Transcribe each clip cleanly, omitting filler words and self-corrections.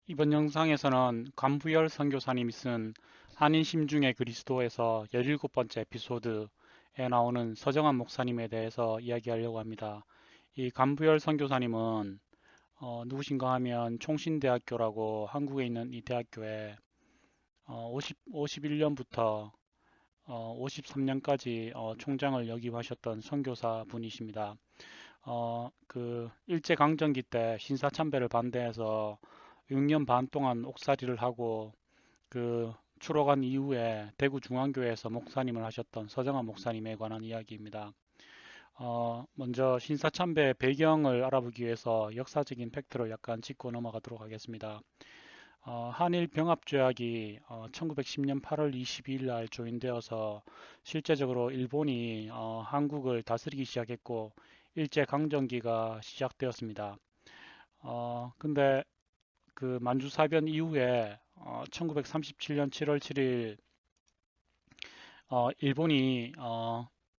이번 영상에서는 간부열 선교사님이 쓴 한인 심중의 그리스도에서 17번째 에피소드에 나오는 서정한 목사님에 대해서 이야기하려고 합니다. 이 간부열 선교사님은 누구신가 하면 총신대학교라고 한국에 있는 이 대학교에 51년부터 53년까지 총장을 역임하셨던 선교사 분이십니다. 그 일제강점기 때 신사참배를 반대해서 6년 반 동안 옥살이를 하고 그 추록한 이후에 대구 중앙교회에서 목사님을 하셨던 서정환 목사님에 관한 이야기입니다. 먼저 신사참배 배경을 알아보기 위해서 역사적인 팩트를 약간 짚고 넘어가도록 하겠습니다. 한일 병합조약이 1910년 8월 22일 날 조인되어서 실제적으로 일본이 한국을 다스리기 시작했고 일제강점기가 시작되었습니다. 근데 그 만주사변 이후에 1937년 7월 7일 일본이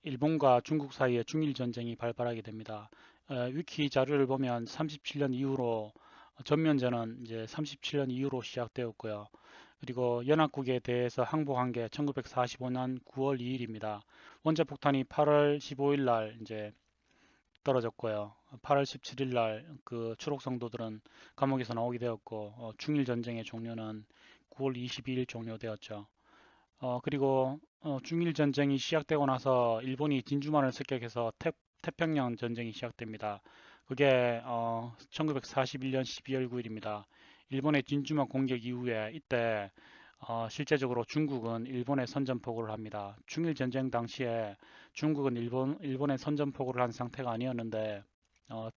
일본과 중국 사이에 중일 전쟁이 발발하게 됩니다. 위키 자료를 보면 37년 이후로 전면전은 이제 37년 이후로 시작되었고요. 그리고 연합국에 대해서 항복한 게 1945년 9월 2일입니다. 원자폭탄이 8월 15일 날 이제 떨어졌고요. 8월 17일 날 그 추록 성도들은 감옥에서 나오게 되었고 중일 전쟁의 종료는 9월 22일 종료되었죠. 그리고 중일 전쟁이 시작되고 나서 일본이 진주만을 습격해서 태평양 전쟁이 시작됩니다. 그게 1941년 12월 9일입니다. 일본의 진주만 공격 이후에 이때 실제적으로 중국은 일본에 선전포고를 합니다. 중일 전쟁 당시에 중국은 일본에 선전포고를 한 상태가 아니었는데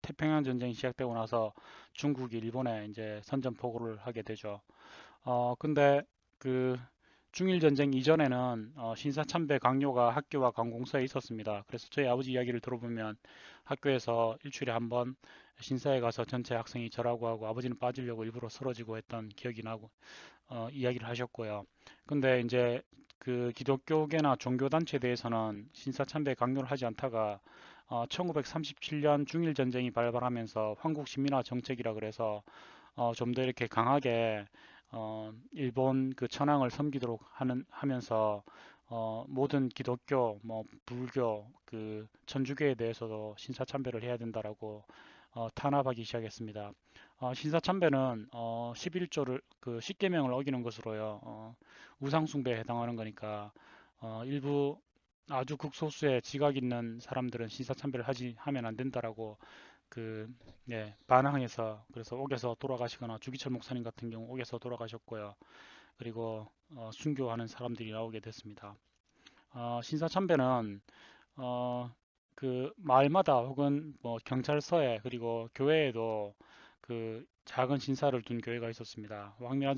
태평양 전쟁이 시작되고 나서 중국이 일본에 이제 선전포고를 하게 되죠. 근데 그 중일 전쟁 이전에는 신사참배 강요가 학교와 관공서에 있었습니다. 그래서 저희 아버지 이야기를 들어보면 학교에서 일주일에 한 번 신사에 가서 전체 학생이 절하고 하고 아버지는 빠지려고 일부러 쓰러지고 했던 기억이 나고 이야기를 하셨고요. 근데 이제 그 기독교계나 종교단체에 대해서는 신사참배 강요를 하지 않다가 1937년 중일 전쟁이 발발하면서 황국신민화 정책이라 그래서 좀 더 이렇게 강하게 일본 그 천황을 섬기도록 하면서 모든 기독교, 뭐 불교, 그 천주교에 대해서도 신사참배를 해야 된다라고 탄압하기 시작했습니다. 신사참배는 11조를 그 십계명을 어기는 것으로요. 우상숭배에 해당하는 거니까 일부 아주 극소수의 지각 있는 사람들은 신사참배를 하면 안 된다라고 그 반항해서 그래서 옥에서 돌아가시거나 주기철 목사님 같은 경우 옥에서 돌아가셨고요. 그리고 순교하는 사람들이 나오게 됐습니다. 신사참배는 어, 그 마을마다 혹은 뭐 경찰서에 그리고 교회에도 그 작은 신사를 둔 교회가 있었습니다. 왕래한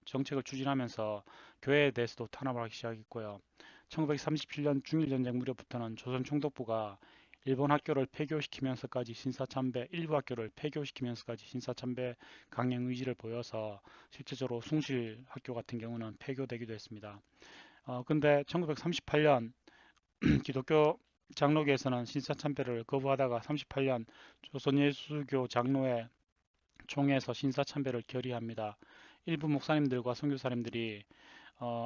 정책을 추진하면서 교회에 대해서도 탄압을 하기 시작했고요. 1937년 중일전쟁 무렵부터는 조선 총독부가 일본 학교를 폐교시키면서까지 신사참배 일부 학교를 폐교시키면서까지 신사참배 강행 의지를 보여서 실제적으로 숭실 학교 같은 경우는 폐교되기도 했습니다. 근데 1938년 기독교 장로계에서는 신사참배를 거부하다가 38년 조선예수교 장로회 총회에서 신사참배를 결의합니다. 일부 목사님들과 선교사님들이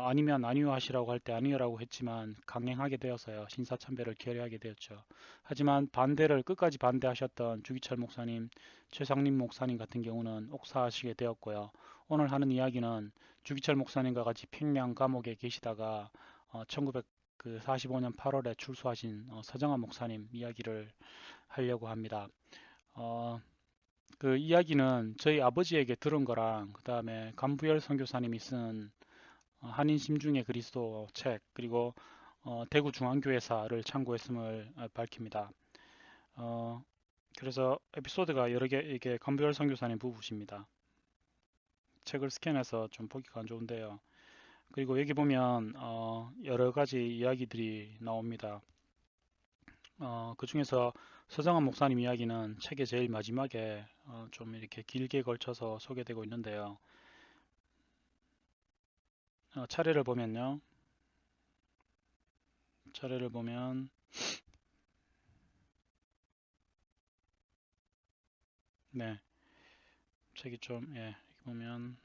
아니면 아니요 하시라고 할 때 아니요라고 했지만 강행하게 되어서요. 신사참배를 결의하게 되었죠. 하지만 반대를 끝까지 반대하셨던 주기철 목사님, 최상림 목사님 같은 경우는 옥사하시게 되었고요. 오늘 하는 이야기는 주기철 목사님과 같이 평양 감옥에 계시다가 1945년 8월에 출소하신 서정환 목사님 이야기를 하려고 합니다. 어, 그 이야기는 저희 아버지에게 들은 거랑 그 다음에 감부열 선교사님이 쓴 한인 심중의 그리스도 책 그리고 대구 중앙교회사를 참고했음을 밝힙니다. 어, 그래서 에피소드가 여러 개 이게 감부열 선교사님 부부십니다. 책을 스캔해서 좀 보기가 안 좋은데요. 그리고 여기 보면 여러 가지 이야기들이 나옵니다. 그 중에서 서정환 목사님 이야기는 책의 제일 마지막에 좀 이렇게 길게 걸쳐서 소개되고 있는데요. 차례를 보면요. 차례를 보면 네, 책이 좀 예, 보면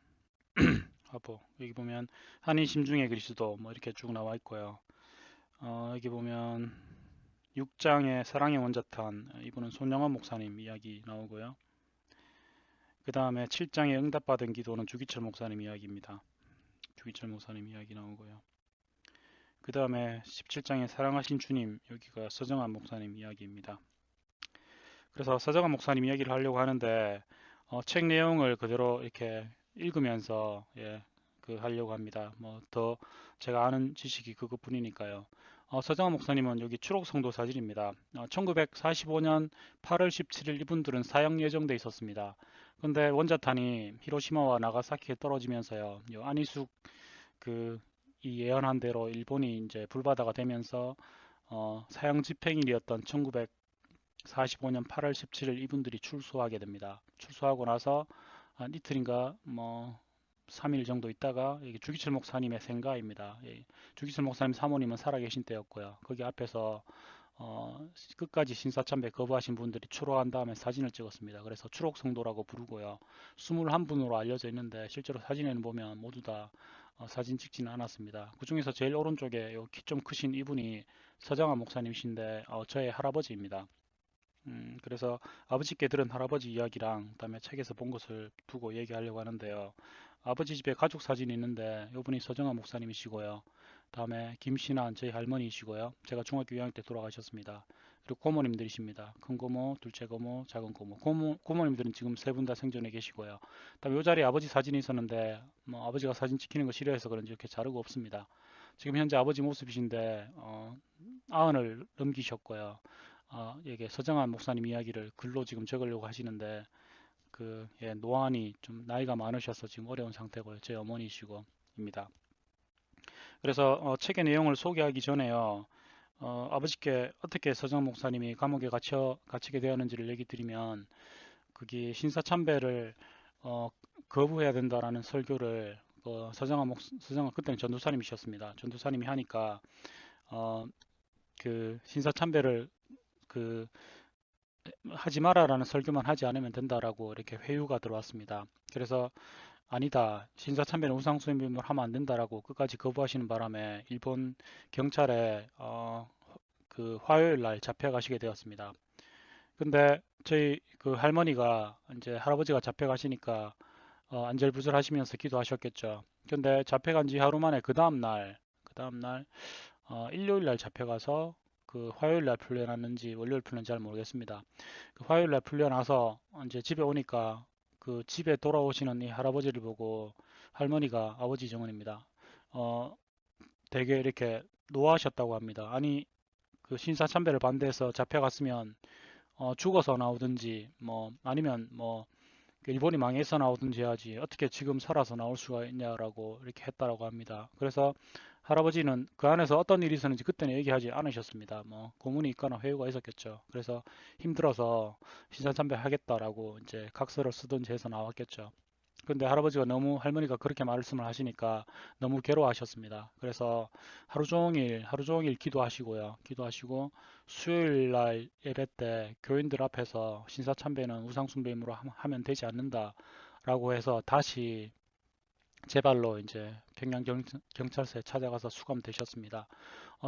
여기 보면 한인 심중의 그리스도 뭐 이렇게 쭉 나와 있고요. 여기 보면 6장의 사랑의 원자탄, 이분은 손영원 목사님 이야기 나오고요. 그 다음에 7장의 응답받은 기도는 주기철 목사님 이야기입니다. 주기철 목사님 이야기 나오고요. 그 다음에 17장의 사랑하신 주님, 여기가 서정환 목사님 이야기입니다. 그래서 서정환 목사님 이야기를 하려고 하는데 책 내용을 그대로 이렇게 읽으면서 하려고 합니다. 뭐 더 제가 아는 지식이 그것뿐이니까요. 서정환 목사님은 여기 추록 성도 사진입니다. 1945년 8월 17일 이분들은 사형 예정돼 있었습니다. 근데 원자탄이 히로시마와 나가사키에 떨어지면서요. 안희숙 이 예언한 대로 일본이 이제 불바다가 되면서 사형 집행일이었던 1945년 8월 17일 이분들이 출소하게 됩니다. 출소하고 나서 한 이틀인가 뭐 3일 정도 있다가 여기 주기철 목사님의 생가입니다. 주기철 목사님 사모님은 살아계신 때였고요. 거기 앞에서 끝까지 신사참배 거부하신 분들이 추로한 다음에 사진을 찍었습니다. 그래서 추록 성도라고 부르고요. 21분으로 알려져 있는데 실제로 사진에는 보면 모두 다 사진 찍지는 않았습니다. 그 중에서 제일 오른쪽에 키 좀 크신 이분이 서정환 목사님이신데 저의 할아버지입니다. 그래서 아버지께 들은 할아버지 이야기랑 그다음에 책에서 본 것을 두고 얘기하려고 하는데요. 아버지 집에 가족 사진이 있는데 이분이 서정환 목사님이시고요. 다음에 김신한 저희 할머니이시고요. 제가 중학교 2학년 때 돌아가셨습니다. 그리고 고모님들이십니다. 큰 고모, 둘째 고모, 작은 고모. 고모님들은 지금 세 분 다 생존해 계시고요. 다음에 이 자리에 아버지 사진이 있었는데 뭐 아버지가 사진 찍히는 거 싫어해서 그런지 이렇게 자르고 없습니다. 지금 현재 아버지 모습이신데 90을 넘기셨고요. 이게 서정환 목사님 이야기를 글로 지금 적으려고 하시는데 노안이 좀 나이가 많으셔서 지금 어려운 상태고요. 제 어머니시고입니다. 그래서 책의 내용을 소개하기 전에요. 아버지께 어떻게 서정환 목사님이 감옥에 갇히게 되었는지를 얘기 드리면 그게 신사참배를 거부해야 된다라는 설교를 서정환 그때는 전도사님이셨습니다. 전도사님이 하니까 신사참배를 하지 마라라는 설교만 하지 않으면 된다라고 이렇게 회유가 들어왔습니다. 그래서 아니다, 신사참배는 우상숭배를 하면 안 된다라고 끝까지 거부하시는 바람에 일본 경찰에 화요일 날 잡혀가시게 되었습니다. 근데 저희 할머니가 이제 할아버지가 잡혀가시니까 안절부절하시면서 기도하셨겠죠. 근데 잡혀간 지 하루 만에 그 다음날 일요일 날 잡혀가서 화요일 날 풀려났는지 월요일 풀렸는지 잘 모르겠습니다. 화요일 날 풀려나서 이제 집에 오니까 집에 돌아오시는 이 할아버지를 보고 할머니가 아버지 정원입니다. 되게 이렇게 노하셨다고 합니다. 아니 신사참배를 반대해서 잡혀갔으면 죽어서 나오든지 뭐 아니면 뭐 일본이 망해서 나오든지 해야지 어떻게 지금 살아서 나올 수가 있냐라고 이렇게 했다라고 합니다. 그래서 할아버지는 그 안에서 어떤 일이 있었는지 그때는 얘기하지 않으셨습니다. 뭐 고문이 있거나 회유가 있었겠죠. 그래서 힘들어서 신사참배 하겠다라고 이제 각서를 쓰든지 해서 나왔겠죠. 근데 할머니가 그렇게 말씀을 하시니까 너무 괴로워하셨습니다. 그래서 하루 종일 기도하시고요. 기도하시고 수요일 날 예배 때 교인들 앞에서 신사참배는 우상숭배임으로 하면 되지 않는다라고 해서 다시 제 발로 이제 평양경찰서에 찾아가서 수감되셨습니다.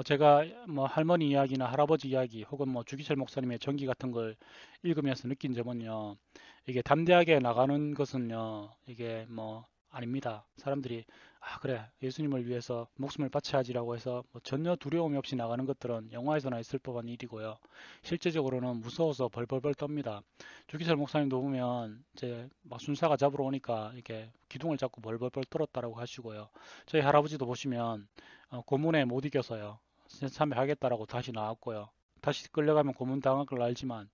제가 뭐 할머니 이야기나 할아버지 이야기 혹은 뭐 주기철 목사님의 전기 같은 걸 읽으면서 느낀 점은요. 이게 담대하게 나가는 것은요. 이게 뭐 아닙니다. 사람들이 그래 예수님을 위해서 목숨을 바쳐야지라고 해서 뭐 전혀 두려움이 없이 나가는 것들은 영화에서나 있을 법한 일이고요. 실제적으로는 무서워서 벌벌벌 떱니다. 주기철 목사님도 보면 이제 막 순사가 잡으러 오니까 이렇게 기둥을 잡고 벌벌벌 떨었다라고 하시고요. 저희 할아버지도 보시면 고문에 못 이겨서요. 참여하겠다라고 다시 나왔고요. 다시 끌려가면 고문 당할 걸 알지만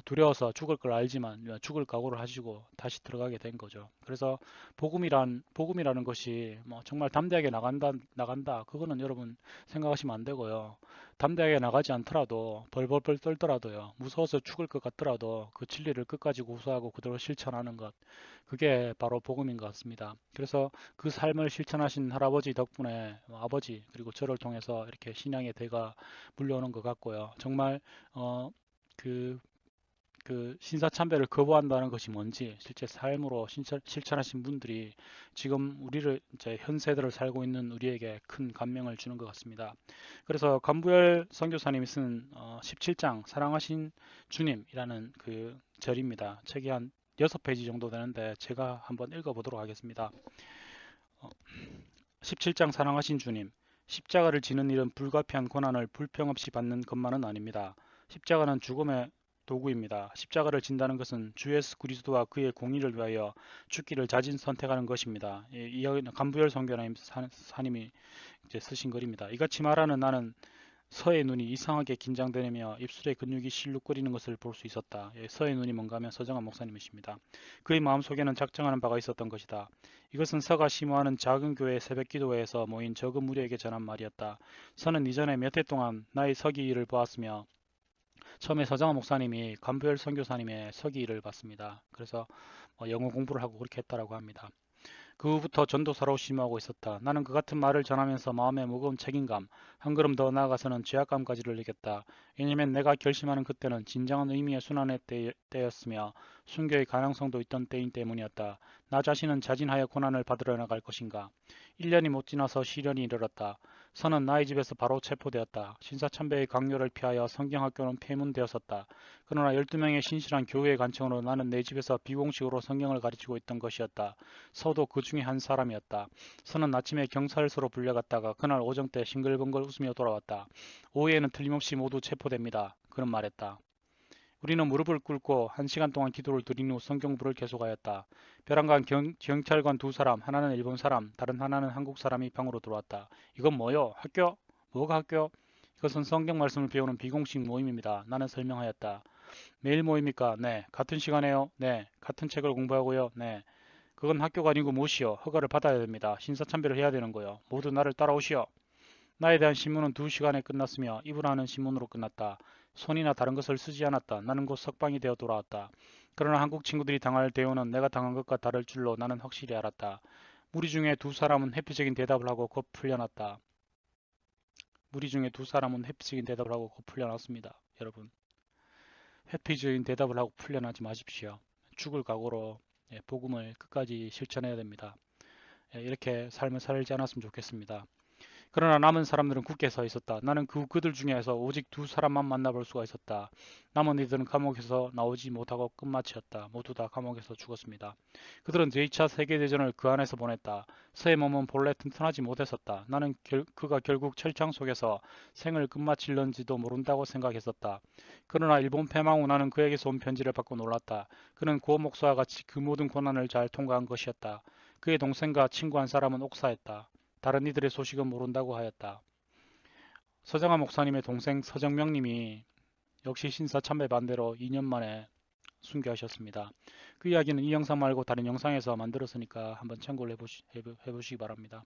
두려워서 죽을 걸 알지만 죽을 각오를 하시고 다시 들어가게 된 거죠. 그래서 복음이라는 것이 뭐 정말 담대하게 나간다. 그거는 여러분 생각하시면 안 되고요. 담대하게 나가지 않더라도 벌벌벌 떨더라도요. 무서워서 죽을 것 같더라도 그 진리를 끝까지 고수하고 그대로 실천하는 것. 그게 바로 복음인 것 같습니다. 그래서 그 삶을 실천하신 할아버지 덕분에 아버지 그리고 저를 통해서 이렇게 신앙의 대가 물려오는 것 같고요. 정말 그 그 신사참배를 거부한다는 것이 뭔지 실제 삶으로 실천하신 분들이 지금 우리를 이제 현 세대를 살고 있는 우리에게 큰 감명을 주는 것 같습니다. 그래서 간부열 선교사님이 쓴 17장 사랑하신 주님이라는 그 절입니다. 책이 한 6페이지 정도 되는데 제가 한번 읽어보도록 하겠습니다. 17장 사랑하신 주님, 십자가를 지는 일은 불가피한 고난을 불평 없이 받는 것만은 아닙니다. 십자가는 죽음의 도구입니다. 십자가를 진다는 것은 주 예수 그리스도와 그의 공의를 위하여 죽기를 자진 선택하는 것입니다. 이 간부열 선교사님 사님이 이제 쓰신 글입니다. 이같이 말하는 나는 서의 눈이 이상하게 긴장되며 입술의 근육이 실룩거리는 것을 볼 수 있었다. 서의 눈이 뭔가 하면 서정한 목사님이십니다. 그의 마음속에는 작정하는 바가 있었던 것이다. 이것은 서가 심호하는 작은 교회 새벽 기도회에서 모인 적은 무리에게 전한 말이었다. 서는 이전에 몇 해 동안 나의 서기 일을 보았으며 처음에 서정한 목사님이 간부열 선교사님의 서기 일을 봤습니다. 그래서 영어 공부를 하고 그렇게 했다라고 합니다. 그 후부터 전도사로 심호하고 있었다. 나는 그 같은 말을 전하면서 마음에 무거운 책임감, 한 걸음 더 나아가서는 죄악감까지를 느꼈다. 왜냐면 내가 결심하는 그때는 진정한 의미의 순환의 때였으며 순교의 가능성도 있던 때인 때문이었다. 나 자신은 자진하여 고난을 받으러 나갈 것인가. 1년이 못 지나서 시련이 이르렀다. 선은 나의 집에서 바로 체포되었다. 신사참배의 강요를 피하여 성경학교는 폐문되었었다. 그러나 12명의 신실한 교회의 간청으로 나는 내 집에서 비공식으로 성경을 가르치고 있던 것이었다. 서도 그 중에 한 사람이었다. 서는 아침에 경찰서로 불려갔다가 그날 오전 때 싱글벙글 웃으며 돌아왔다. 오후에는 틀림없이 모두 체포됩니다. 그는 말했다. 우리는 무릎을 꿇고 1시간 동안 기도를 드린 후 성경부를 계속하였다. 벼랑간 경찰관 2사람, 하나는 일본 사람, 다른 하나는 한국 사람이 방으로 들어왔다. 이건 뭐요? 학교? 뭐가 학교? 이것은 성경 말씀을 배우는 비공식 모임입니다. 나는 설명하였다. 매일 모입니까? 네. 같은 시간에요? 네. 같은 책을 공부하고요? 네. 그건 학교가 아니고 무엇이요? 허가를 받아야 됩니다. 신사참배를 해야 되는 거요. 모두 나를 따라오시오. 나에 대한 신문은 2시간에 끝났으며 입으라는 신문으로 끝났다. 손이나 다른 것을 쓰지 않았다. 나는 곧 석방이 되어 돌아왔다. 그러나 한국 친구들이 당할 대우는 내가 당한 것과 다를 줄로 나는 확실히 알았다. 무리 중에 2사람은 회피적인 대답을 하고 곧 풀려났다. 무리 중에 2사람은 회피적인 대답을 하고 곧 풀려났습니다. 여러분, 회피적인 대답을 하고 풀려나지 마십시오. 죽을 각오로 복음을 끝까지 실천해야 됩니다. 이렇게 삶을 살지 않았으면 좋겠습니다. 그러나 남은 사람들은 굳게 서 있었다. 나는 그들 중에서 오직 2사람만 만나볼 수가 있었다. 남은 이들은 감옥에서 나오지 못하고 끝마치었다. 모두 다 감옥에서 죽었습니다. 그들은 제2차 세계대전을 그 안에서 보냈다. 서의 몸은 본래 튼튼하지 못했었다. 나는 그가 결국 철창 속에서 생을 끝마칠런지도 모른다고 생각했었다. 그러나 일본 패망 후 나는 그에게서 온 편지를 받고 놀랐다. 그는 고 목사와 같이 그 모든 고난을 잘 통과한 것이었다. 그의 동생과 친구 한 사람은 옥사했다. 다른 이들의 소식은 모른다고 하였다. 서정한 목사님의 동생 서정명님이 역시 신사참배 반대로 2년 만에 순교하셨습니다. 그 이야기는 이 영상 말고 다른 영상에서 만들었으니까 한번 참고를 해보시기 바랍니다.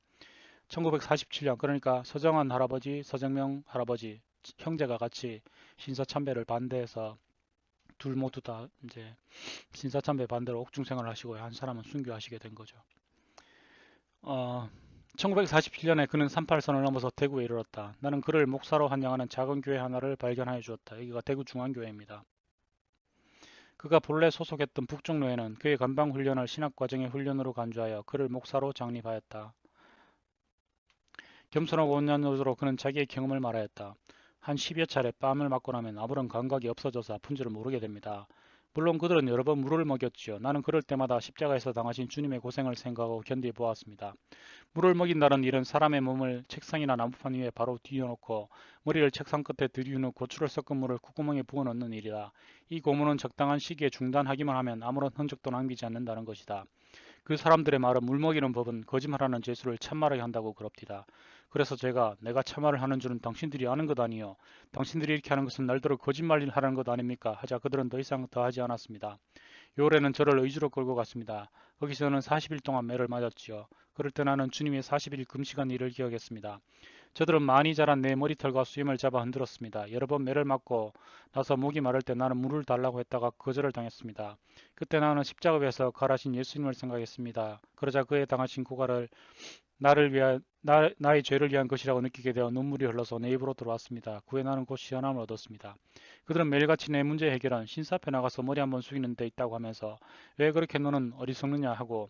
1947년 그러니까 서정한 할아버지, 서정명 할아버지 형제가 같이 신사참배를 반대해서 둘 모두 다 이제 신사참배 반대로 옥중 생활을 하시고 한 사람은 순교하시게 된 거죠. 1947년에 그는 38선을 넘어서 대구에 이르렀다. 나는 그를 목사로 환영하는 작은 교회 하나를 발견하여 주었다. 여기가 대구 중앙교회입니다. 그가 본래 소속했던 북종로에는 그의 건방훈련을 신학과정의 훈련으로 간주하여 그를 목사로 장립하였다. 겸손하고 온난으로 그는 자기의 경험을 말하였다. 한 10여 차례 뺨을 맞고 나면 아무런 감각이 없어져서 아픈 줄을 모르게 됩니다. 물론 그들은 여러 번 물을 먹였지요. 나는 그럴 때마다 십자가에서 당하신 주님의 고생을 생각하고 견뎌보았습니다. 물을 먹인다는 일은 사람의 몸을 책상이나 나무판 위에 바로 뒤어놓고 머리를 책상 끝에 들이운 후 고추를 섞은 물을 콧구멍에 부어넣는 일이다. 이 고문은 적당한 시기에 중단하기만 하면 아무런 흔적도 남기지 않는다는 것이다. 그 사람들의 말은 물 먹이는 법은 거짓말하는 죄수를 참말하게 한다고 그럽디다. 그래서 내가 참말을 하는 줄은 당신들이 아는 것 아니요. 당신들이 이렇게 하는 것은 날더러 거짓말을 하라는 것 아닙니까? 하자 그들은 더 이상 더 하지 않았습니다. 요래는 저를 의주로 끌고 갔습니다. 거기서는 40일 동안 매를 맞았지요. 그럴 때 나는 주님의 40일 금식한 일을 기억했습니다. 저들은 많이 자란 내 머리털과 수염을 잡아 흔들었습니다. 여러 번 매를 맞고 나서 목이 마를 때 나는 물을 달라고 했다가 거절을 당했습니다. 그때 나는 십자가 위에서 갈아신 예수님을 생각했습니다. 그러자 그의 당하신 고가를 나를 위해 나의 죄를 위한 것이라고 느끼게 되어 눈물이 흘러서 내 입으로 들어왔습니다. 그 후에 나는 곧 시원함을 얻었습니다. 그들은 매일같이 내 문제 해결은 신사 앞에 나가서 머리 한번 숙이는 데 있다고 하면서 왜 그렇게 너는 어리석느냐 하고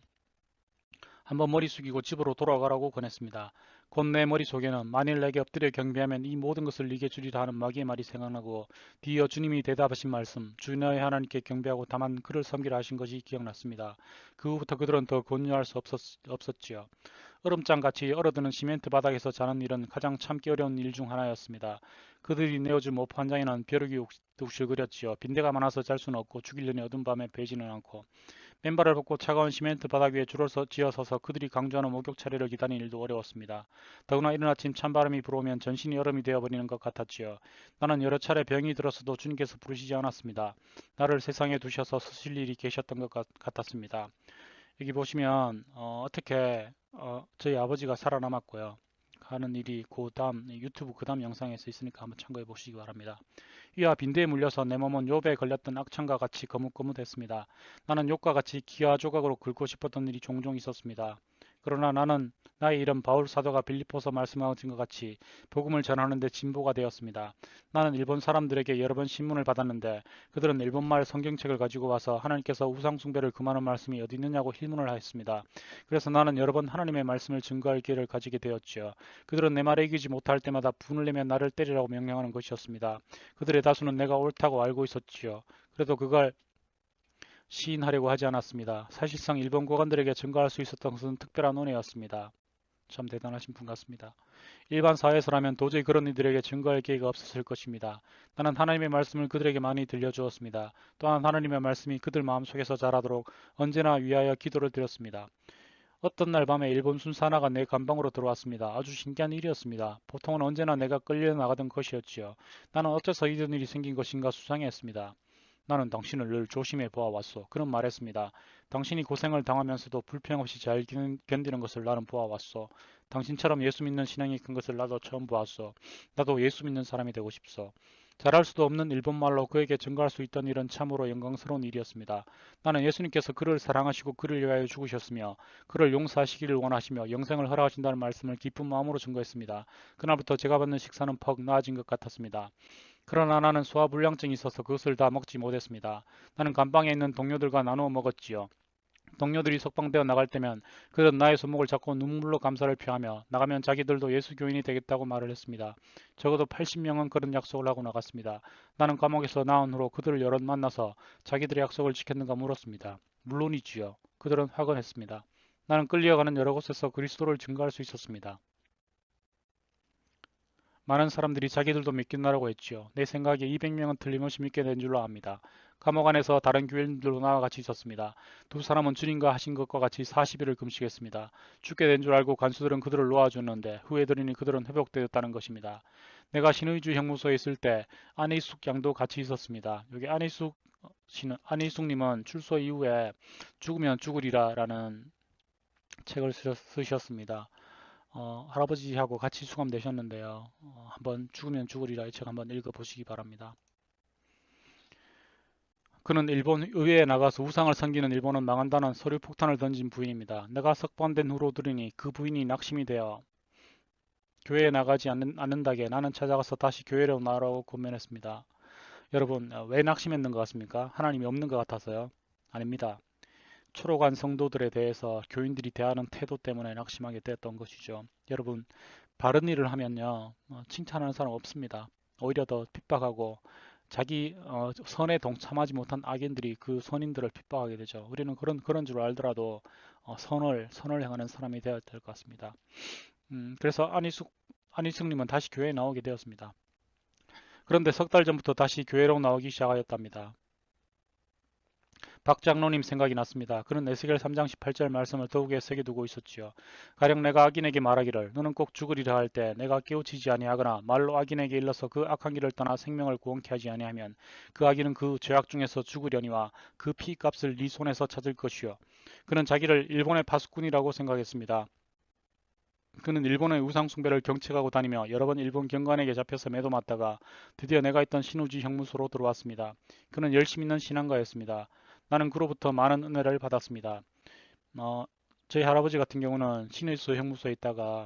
한번 머리 숙이고 집으로 돌아가라고 권했습니다. 곧 내 머릿속에는 만일 내게 엎드려 경배하면 이 모든 것을 네게 주리라 하는 마귀의 말이 생각나고 뒤이어 주님이 대답하신 말씀 주 너의 하나님께 경배하고 다만 그를 섬기라 하신 것이 기억났습니다. 그 후부터 그들은 더 권유할 수 없었지요. 얼음장같이 얼어드는 시멘트 바닥에서 자는 일은 가장 참기 어려운 일 중 하나였습니다. 그들이 내어준 모프 한 장에는 벼룩이 욱실거렸지요. 빈대가 많아서 잘 수는 없고 죽일려니 어두운 밤에 베지는 않고 맨발을 벗고 차가운 시멘트 바닥 위에 줄을 지어서서 그들이 강조하는 목욕 차례를 기다리는 일도 어려웠습니다. 더구나 이른 아침 찬바람이 불어오면 전신이 얼음이 되어버리는 것 같았지요. 나는 여러 차례 병이 들었어도 주님께서 부르시지 않았습니다. 나를 세상에 두셔서 쓰실 일이 계셨던 것 같았습니다. 여기 보시면 어떻게 저희 아버지가 살아남았고요. 하는 일이 그 다음 유튜브 그 다음 영상에서 있으니까 한번 참고해 보시기 바랍니다. 이와 빈대에 물려서 내 몸은 욥에 걸렸던 악천과 같이 거뭇거뭇했습니다. 나는 욥과 같이 기와 조각으로 긁고 싶었던 일이 종종 있었습니다. 그러나 나는 나의 이름 바울 사도가 빌립보서 말씀하신 것 같이 복음을 전하는 데 진보가 되었습니다. 나는 일본 사람들에게 여러 번 신문을 받았는데 그들은 일본말 성경책을 가지고 와서 하나님께서 우상 숭배를 금하는 말씀이 어디 있느냐고 힐문을 하였습니다. 그래서 나는 여러 번 하나님의 말씀을 증거할 기회를 가지게 되었지요. 그들은 내 말에 이기지 못할 때마다 분을 내며 나를 때리라고 명령하는 것이었습니다. 그들의 다수는 내가 옳다고 알고 있었지요. 그래도 그걸 시인하려고 하지 않았습니다. 사실상 일본 고관들에게 증거할 수 있었던 것은 특별한 은혜였습니다. 참 대단하신 분 같습니다. 일반 사회에서라면 도저히 그런 이들에게 증거할 기회가 없었을 것입니다. 나는 하나님의 말씀을 그들에게 많이 들려주었습니다. 또한 하나님의 말씀이 그들 마음속에서 자라도록 언제나 위하여 기도를 드렸습니다. 어떤 날 밤에 일본 순사 하나가 내 감방으로 들어왔습니다. 아주 신기한 일이었습니다. 보통은 언제나 내가 끌려나가던 것이었지요. 나는 어째서 이런 일이 생긴 것인가 수상했습니다. 나는 당신을 늘 조심해 보아왔소. 그런 말했습니다. 당신이 고생을 당하면서도 불평 없이 잘 견디는 것을 나는 보아왔소. 당신처럼 예수 믿는 신앙이 큰 것을 나도 처음 보았소. 나도 예수 믿는 사람이 되고 싶소. 잘할 수도 없는 일본말로 그에게 증거할 수 있던 일은 참으로 영광스러운 일이었습니다. 나는 예수님께서 그를 사랑하시고 그를 위하여 죽으셨으며 그를 용서하시기를 원하시며 영생을 허락하신다는 말씀을 기쁜 마음으로 증거했습니다. 그날부터 제가 받는 식사는 퍽 나아진 것 같았습니다. 그러나 나는 소화불량증이 있어서 그것을 다 먹지 못했습니다. 나는 감방에 있는 동료들과 나누어 먹었지요. 동료들이 석방되어 나갈 때면 그들은 나의 손목을 잡고 눈물로 감사를 표하며 나가면 자기들도 예수 교인이 되겠다고 말을 했습니다. 적어도 80명은 그런 약속을 하고 나갔습니다. 나는 감옥에서 나온 후로 그들을 여럿 만나서 자기들의 약속을 지켰는가 물었습니다. 물론이지요. 그들은 화건했습니다. 나는 끌려가는 여러 곳에서 그리스도를 증거할 수 있었습니다. 많은 사람들이 자기들도 믿겠나라고 했지요. 내 생각에 200명은 틀림없이 믿게 된 줄로 압니다. 감옥 안에서 다른 교인들도 나와 같이 있었습니다. 두 사람은 주님과 하신 것과 같이 40일을 금식했습니다. 죽게 된 줄 알고 간수들은 그들을 놓아주는데 후에 들으니 그들은 회복되었다는 것입니다. 내가 신의주 형무소에 있을 때 안희숙 양도 같이 있었습니다. 여기 안희숙님은 출소 이후에 죽으면 죽으리라라는 책을 쓰셨습니다. 할아버지하고 같이 수감되셨는데요. 한번 죽으면 죽으리라 이 책 한번 읽어보시기 바랍니다. 그는 일본 의회에 나가서 우상을 섬기는 일본은 망한다는 서류 폭탄을 던진 부인입니다. 내가 석방된 후로 들으니 그 부인이 낙심이 되어 교회에 나가지 않는다게 나는 찾아가서 다시 교회로 나오라고 권면했습니다. 여러분 왜 낙심했는 것 같습니까? 하나님이 없는 것 같아서요? 아닙니다. 초록한 성도들에 대해서 교인들이 대하는 태도 때문에 낙심하게 되었던 것이죠. 여러분 바른 일을 하면요 칭찬하는 사람 없습니다. 오히려 더 핍박하고 자기 선에 동참하지 못한 악인들이 그 선인들을 핍박하게 되죠. 우리는 그런 줄 알더라도 선을 행하는 사람이 되어야 될 것 같습니다. 그래서 안희숙님은 다시 교회에 나오게 되었습니다. 그런데 석 달 전부터 다시 교회로 나오기 시작하였답니다. 박 장로님 생각이 났습니다. 그는 에스겔 3장 18절 말씀을 더욱에 새겨두고 있었지요. 가령 내가 악인에게 말하기를 너는 꼭 죽으리라 할 때 내가 깨우치지 아니하거나 말로 악인에게 일러서 그 악한 길을 떠나 생명을 구원케 하지 아니하면 그 악인은 그 죄악 중에서 죽으려니와 그 피값을 네 손에서 찾을 것이요. 그는 자기를 일본의 파수꾼이라고 생각했습니다. 그는 일본의 우상숭배를 경책하고 다니며 여러 번 일본 경관에게 잡혀서 매도 맞다가 드디어 내가 있던 신우지 형무소로 들어왔습니다. 그는 열심 있는 신앙가였습니다. 나는 그로부터 많은 은혜를 받았습니다. 저희 할아버지 같은 경우는 신의수 형무소에 있다가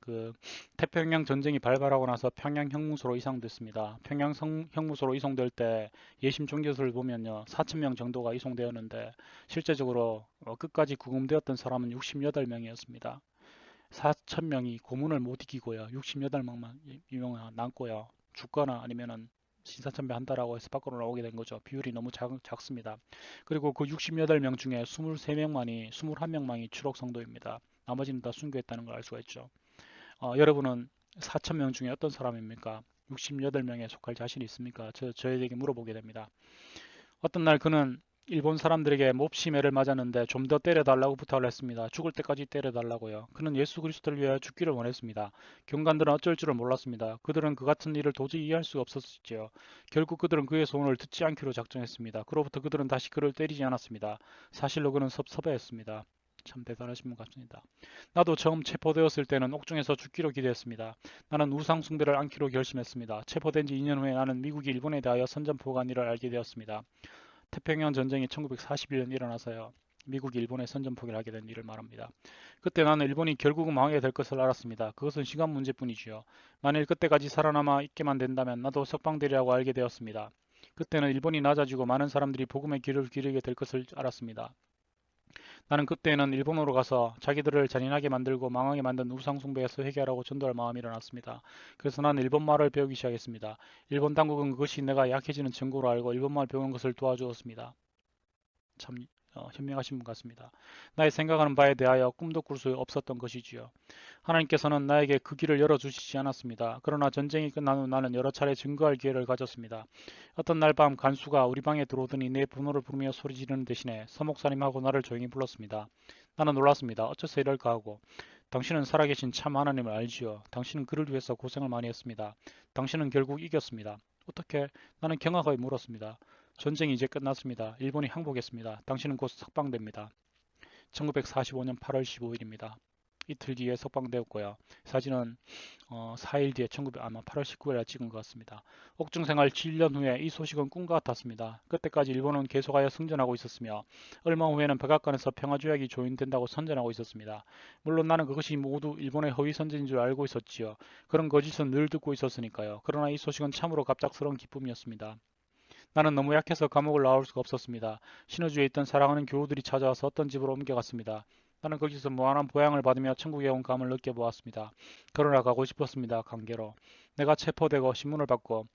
그 태평양 전쟁이 발발하고 나서 평양 형무소로 이송됐습니다. 평양 형무소로 이송될 때 예심 종교서를 보면요, 4,000명 정도가 이송되었는데 실제적으로 끝까지 구금되었던 사람은 68명이었습니다. 4,000명이 고문을 못 이기고요, 68명만 남고요, 죽거나 아니면은 신사참배 한다라고 해서 밖으로 나오게 된 거죠. 비율이 너무 작습니다. 그리고 그 68명 중에 21명만이 추록 성도입니다. 나머지는 다 순교했다는 걸 알 수가 있죠. 여러분은 4,000명 중에 어떤 사람입니까? 68명에 속할 자신이 있습니까? 저에게 물어보게 됩니다. 어떤 날 그는 일본 사람들에게 몹시 매를 맞았는데 좀 더 때려달라고 부탁을 했습니다. 죽을 때까지 때려달라고요. 그는 예수 그리스도를 위하여 죽기를 원했습니다. 경관들은 어쩔 줄을 몰랐습니다. 그들은 그 같은 일을 도저히 이해할 수가 없었지요. 결국 그들은 그의 소원을 듣지 않기로 작정했습니다. 그로부터 그들은 다시 그를 때리지 않았습니다. 사실로 그는 섭섭해했습니다. 참 대단하신 분 같습니다. 나도 처음 체포되었을 때는 옥중에서 죽기로 기대했습니다. 나는 우상 숭배를 않기로 결심했습니다. 체포된 지 2년 후에 나는 미국이 일본에 대하여 선전포고한 일을 알게 되었습니다. 태평양 전쟁이 1941년 일어나서요, 미국이 일본에 선전포기를 하게 된 일을 말합니다. 그때 나는 일본이 결국은 망하게 될 것을 알았습니다. 그것은 시간 문제뿐이지요. 만일 그때까지 살아남아 있게만 된다면 나도 석방되리라고 알게 되었습니다. 그때는 일본이 낮아지고 많은 사람들이 복음의 길을 기르게 될 것을 알았습니다. 나는 그때는 일본으로 가서 자기들을 잔인하게 만들고 망하게 만든 우상숭배에서 회개하라고 전도할 마음이 일어났습니다. 그래서 나는 일본말을 배우기 시작했습니다. 일본 당국은 그것이 내가 약해지는 증거로 알고 일본말 배우는 것을 도와주었습니다. 참 현명하신 분 같습니다. 나의 생각하는 바에 대하여 꿈도 꿀 수 없었던 것이지요. 하나님께서는 나에게 그 길을 열어주시지 않았습니다. 그러나 전쟁이 끝난 후 나는 여러 차례 증거할 기회를 가졌습니다. 어떤 날 밤 간수가 우리 방에 들어오더니 내 번호를 부르며 소리 지르는 대신에 서목사님하고 나를 조용히 불렀습니다. 나는 놀랐습니다. 어째서 이럴까 하고. 당신은 살아계신 참 하나님을 알지요. 당신은 그를 위해서 고생을 많이 했습니다. 당신은 결국 이겼습니다. 어떻게? 나는 경악하게 물었습니다. 전쟁이 이제 끝났습니다. 일본이 항복했습니다. 당신은 곧 석방됩니다. 1945년 8월 15일입니다. 이틀 뒤에 석방되었고요. 사진은 4일 뒤에 아마 8월 19일에 찍은 것 같습니다. 옥중 생활 7년 후에 이 소식은 꿈과 같았습니다. 그때까지 일본은 계속하여 승전하고 있었으며 얼마 후에는 백악관에서 평화조약이 조인된다고 선전하고 있었습니다. 물론 나는 그것이 모두 일본의 허위 선전인 줄 알고 있었지요. 그런 거짓은 늘 듣고 있었으니까요. 그러나 이 소식은 참으로 갑작스러운 기쁨이었습니다. 나는 너무 약해서 감옥을 나올 수가 없었습니다. 신호주에 있던 사랑하는 교우들이 찾아와서 어떤 집으로 옮겨갔습니다. 나는 거기서 무한한 보양을 받으며 천국에 온 감을 느껴보았습니다. 그러나 가고 싶었습니다. 관계로. 내가 체포되고 신문을 받고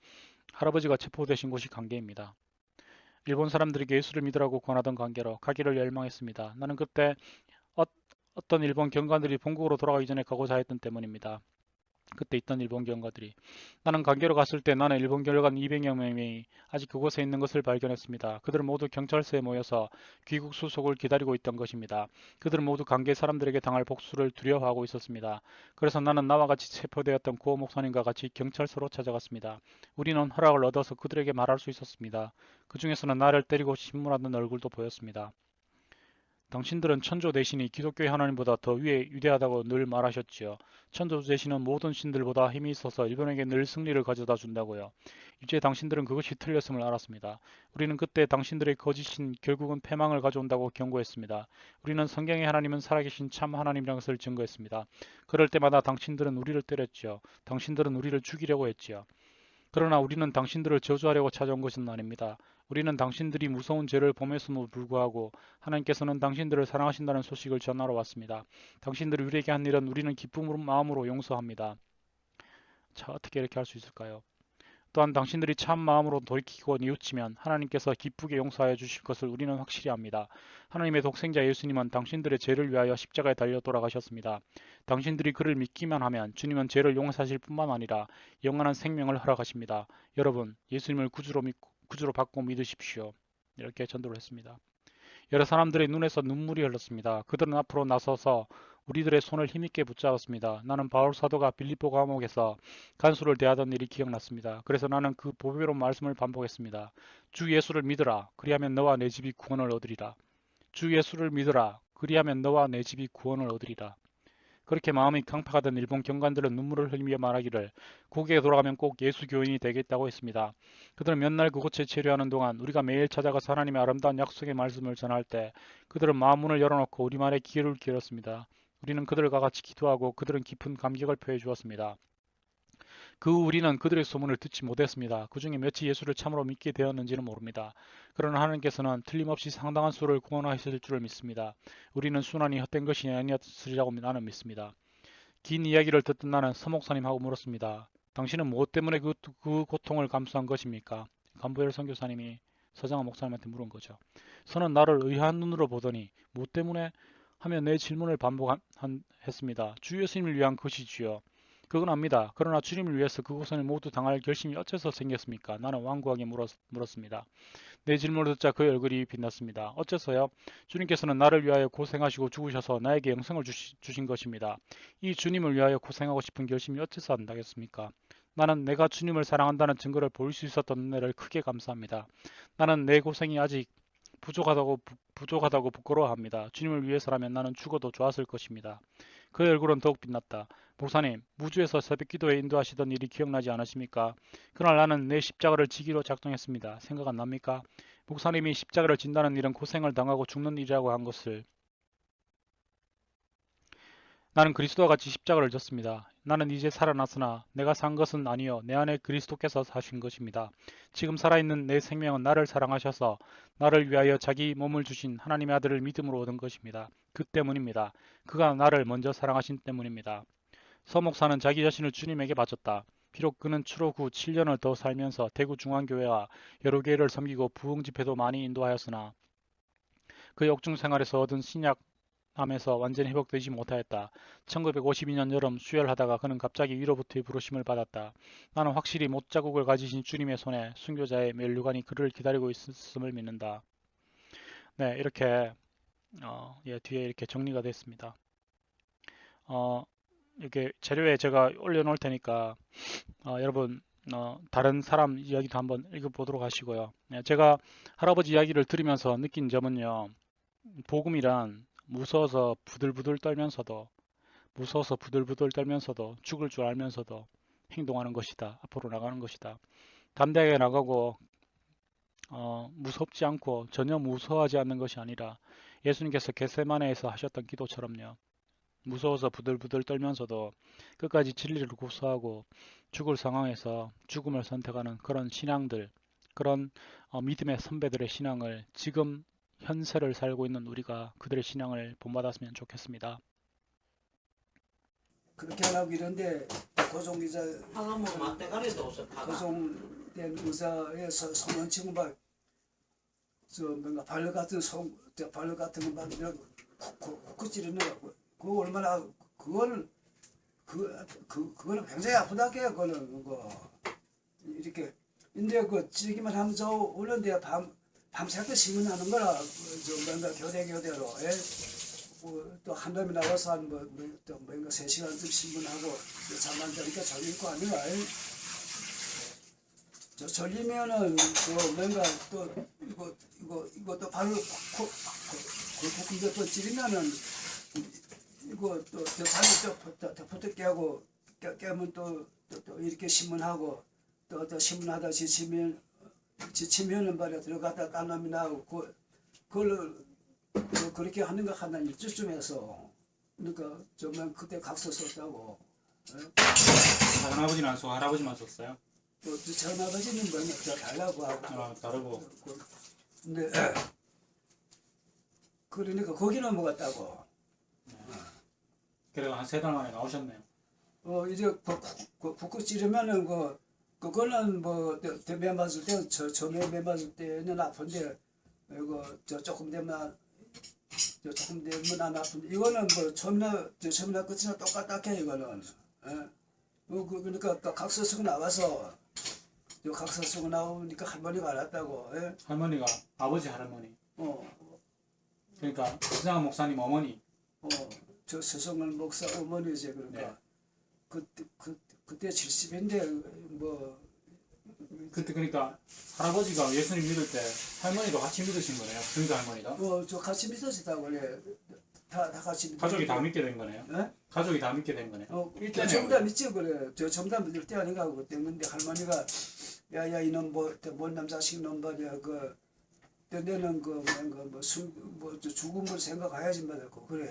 할아버지가 체포되신 곳이 관계입니다. 일본 사람들에게 예수를 믿으라고 권하던 관계로 가기를 열망했습니다. 나는 그때 어떤 일본 경관들이 본국으로 돌아가기 전에 가고자 했던 때문입니다. 그때 있던 일본 경관들이. 나는 관계로 갔을 때 나는 일본 경관 200여 명이 아직 그곳에 있는 것을 발견했습니다. 그들은 모두 경찰서에 모여서 귀국 수속을 기다리고 있던 것입니다. 그들은 모두 관계 사람들에게 당할 복수를 두려워하고 있었습니다. 그래서 나는 나와 같이 체포되었던 고호 목사님과 같이 경찰서로 찾아갔습니다. 우리는 허락을 얻어서 그들에게 말할 수 있었습니다. 그 중에서는 나를 때리고 신문하던 얼굴도 보였습니다. 당신들은 천조 대신이 기독교의 하나님보다 더 위대하다고 늘 말하셨지요. 천조 대신은 모든 신들보다 힘이 있어서 일본에게 늘 승리를 가져다 준다고요. 이제 당신들은 그것이 틀렸음을 알았습니다. 우리는 그때 당신들의 거짓신 결국은 패망을 가져온다고 경고했습니다. 우리는 성경의 하나님은 살아계신 참 하나님이라는 것을 증거했습니다. 그럴 때마다 당신들은 우리를 때렸지요. 당신들은 우리를 죽이려고 했지요. 그러나 우리는 당신들을 저주하려고 찾아온 것은 아닙니다. 우리는 당신들이 무서운 죄를 범했음에도 불구하고 하나님께서는 당신들을 사랑하신다는 소식을 전하러 왔습니다. 당신들이 우리에게 한 일은 우리는 기쁨으로 마음으로 용서합니다. 자, 어떻게 이렇게 할 수 있을까요? 또한 당신들이 참 마음으로 돌이키고 뉘우치면 하나님께서 기쁘게 용서하여 주실 것을 우리는 확실히 압니다. 하나님의 독생자 예수님은 당신들의 죄를 위하여 십자가에 달려 돌아가셨습니다. 당신들이 그를 믿기만 하면 주님은 죄를 용서하실 뿐만 아니라 영원한 생명을 허락하십니다. 여러분, 예수님을 구주로 받고 믿으십시오. 이렇게 전도를 했습니다. 여러 사람들의 눈에서 눈물이 흘렀습니다. 그들은 앞으로 나서서 우리들의 손을 힘있게 붙잡았습니다. 나는 바울 사도가 빌립보 감옥에서 간수를 대하던 일이 기억났습니다. 그래서 나는 그 보배로운 말씀을 반복했습니다. 주 예수를 믿으라. 그리하면 너와 내 집이 구원을 얻으리라. 주 예수를 믿으라. 그리하면 너와 내 집이 구원을 얻으리라. 그렇게 마음이 강팍하던 일본 경관들은 눈물을 흘리며 말하기를 고국에 돌아가면 꼭 예수 교인이 되겠다고 했습니다. 그들은 몇 날 그곳에 체류하는 동안 우리가 매일 찾아가서 하나님의 아름다운 약속의 말씀을 전할 때 그들은 마음 문을 열어놓고 우리말에 귀를 기울였습니다. 우리는 그들과 같이 기도하고 그들은 깊은 감격을 표해 주었습니다. 그 후 우리는 그들의 소문을 듣지 못했습니다. 그 중에 몇이 예수를 참으로 믿게 되었는지는 모릅니다. 그러나 하나님께서는 틀림없이 상당한 수를 구원하실 줄을 믿습니다. 우리는 순환이 헛된 것이 아니었으리라고 나는 믿습니다. 긴 이야기를 듣던 나는 서 목사님하고 물었습니다. 당신은 무엇 때문에 그 고통을 감수한 것입니까? 간부엘 선교사님이 서장한 목사님한테 물은 거죠. 서는 나를 의아한 눈으로 보더니 무엇 때문에 하며 내 질문을 반복했습니다. 주 예수님을 위한 것이지요. 그건 압니다. 그러나 주님을 위해서 그 고생을 모두 당할 결심이 어째서 생겼습니까? 나는 완고하게 물었습니다. 내 질문을 듣자 그의 얼굴이 빛났습니다. 어째서요? 주님께서는 나를 위하여 고생하시고 죽으셔서 나에게 영생을 주신 것입니다. 이 주님을 위하여 고생하고 싶은 결심이 어째서 안 나겠습니까? 나는 내가 주님을 사랑한다는 증거를 보일 수 있었던 은혜를 크게 감사합니다. 나는 내 고생이 아직 부족하다고 부끄러워합니다. 주님을 위해서라면 나는 죽어도 좋았을 것입니다. 그의 얼굴은 더욱 빛났다. 목사님, 무주에서 새벽 기도에 인도하시던 일이 기억나지 않으십니까? 그날 나는 내 십자가를 지기로 작정했습니다. 생각 안 납니까? 목사님이 십자가를 진다는 일은 고생을 당하고 죽는 일이라고 한 것을 나는 그리스도와 같이 십자가를 졌습니다. 나는 이제 살아났으나 내가 산 것은 아니요 내 안에 그리스도께서 사신 것입니다. 지금 살아있는 내 생명은 나를 사랑하셔서 나를 위하여 자기 몸을 주신 하나님의 아들을 믿음으로 얻은 것입니다. 그 때문입니다. 그가 나를 먼저 사랑하신 때문입니다. 서 목사는 자기 자신을 주님에게 바쳤다. 비록 그는 추로 후 7년을 더 살면서 대구 중앙교회와 여러 교회를 섬기고 부흥 집회도 많이 인도하였으나 그의 옥중 생활에서 얻은 신약함에서 완전히 회복되지 못하였다. 1952년 여름 수혈하다가 그는 갑자기 위로부터의 부르심을 받았다. 나는 확실히 못자국을 가지신 주님의 손에 순교자의 면류관이 그를 기다리고 있음을 믿는다. 네, 이렇게 뒤에 이렇게 정리가 됐습니다. 이렇게 자료에 제가 올려놓을 테니까 여러분 다른 사람 이야기도 한번 읽어보도록 하시고요. 제가 할아버지 이야기를 들으면서 느낀 점은요. 복음이란 무서워서 부들부들 떨면서도 죽을 줄 알면서도 행동하는 것이다. 앞으로 나가는 것이다. 담대하게 나가고 무섭지 않고 전혀 무서워하지 않는 것이 아니라 예수님께서 겟세마네에서 하셨던 기도처럼요. 무서워서 부들부들 떨면서도 끝까지 진리를 고수하고 죽을 상황에서 죽음을 선택하는 그런 신앙들, 그런 믿음의 선배들의 신앙을 지금 현세를 살고 있는 우리가 그들의 신앙을 본받았으면 좋겠습니다. 그렇게 하라고 이런데 고종기자 고종된 의사에서 성원 치고 막 뭔가 발로 같은 거막 쿡쿡 찌르는 거 그거 얼마나 그거는 굉장히 아프다게 그거는 그거 이렇게 근데 그 찌르기만 하면 저 오는데 밤새도 신문하는 거라 저 뭔가 교대로 또 한밤에 나와서 한 또 뭔가 3시간쯤 신문하고 잠만 자니까 졸리고 하는가 저 졸리면은 또 뭔가 또 이거 또 발로 이거 또 찌르면은 이거 또 잠이 또 부터 깨면 또 이렇게 신문하고 또 신문하다 지치면은 말이야 들어갔다 땀남이 나고 그걸 그렇게 하는 거 하나님 일주쯤에서 그러니까 정말 그때 각서 썼다고. 할아버지는 안 쓰고 할아버지만 썼어요? 또 전아버지는 뭐냐 더 달라고 하고. 다르고. 근데 그러니까 거기는 뭐 같다고. 그래도 한 3달 만에 나오셨네요. 이제 국국 찌르면은 그거는 뭐 매 맞을 때 처음에 매 맞을 때는 아픈데 이거 조금 되면 안 아픈데 이거는 뭐 처음이나 끝이나 똑같다 해 이거는. 그러니까 각서 쓰고 나와서 각서 쓰고 나오니까 할머니가 알았다고. 예? 할머니가 아버지 할머니. 그러니까 서장한 목사님 어머니. 저 서성을 목사 어머니지 그러니까. 네. 그때 70인데 뭐. 그때 그러니까 할아버지가 예수님 믿을 때 할머니도 같이 믿으신 거네요. 증자 할머니가. 저 같이 믿으시다고 그래. 다 같이. 가족이 다 믿게 된 거네요. 네? 가족이 다 믿게 된 거네요. 전부 다 믿지 그래. 전부 다 믿을 때 아닌가 그때 근데 할머니가 야야 이놈 뭔 남자식 놈 말이야 너는 죽음을 생각해야지 말고 그래.